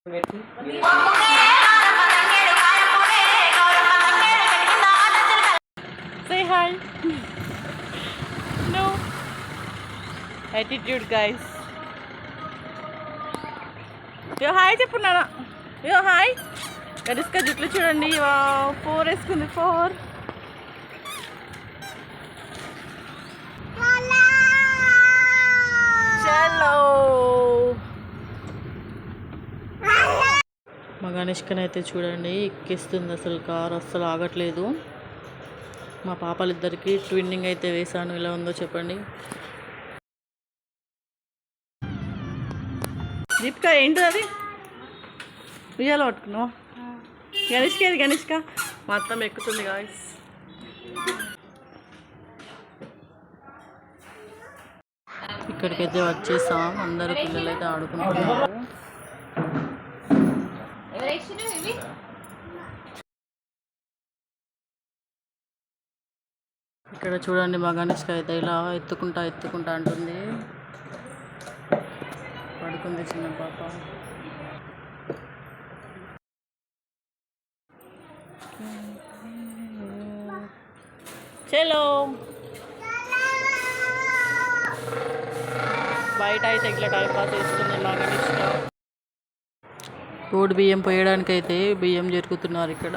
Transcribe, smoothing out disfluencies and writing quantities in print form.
Say hi. No attitude, guys. Yo hi చెప్పున్నానా. Yo hi. కరిస్కా జుట్లు చూడండి. Wow 4 వేసుకుంది 4. చలో మా గణేష్కని అయితే చూడండి ఎక్కిస్తుంది. అసలు కారు అస్సలు ఆగట్లేదు. మా పాపలిద్దరికి ట్విన్నింగ్ అయితే వేశాను. ఎలా ఉందో చెప్పండి. దీపిక ఏంటి అది ఉయ్యాలో పట్టుకున్నావా? గణేష్కి అది గణేష్క మొత్తం ఎక్కుతుంది గాయస్. ఇక్కడికైతే వచ్చేసాం. అందరు పిల్లలు అయితే ఆడుకుంటున్నారు. ఇక్కడ చూడండి మా గణేష్క అయితే ఇలా ఎత్తుకుంటా అంటుంది. పడుకుంది చిన్న పాప. చలో బయట అయితే ఇట్లా టైం పాస్ చేస్తుంది మా గణేష్క. రోడ్డు బియ్యం పోయడానికైతే బియ్యం జరుగుతున్నారు ఇక్కడ.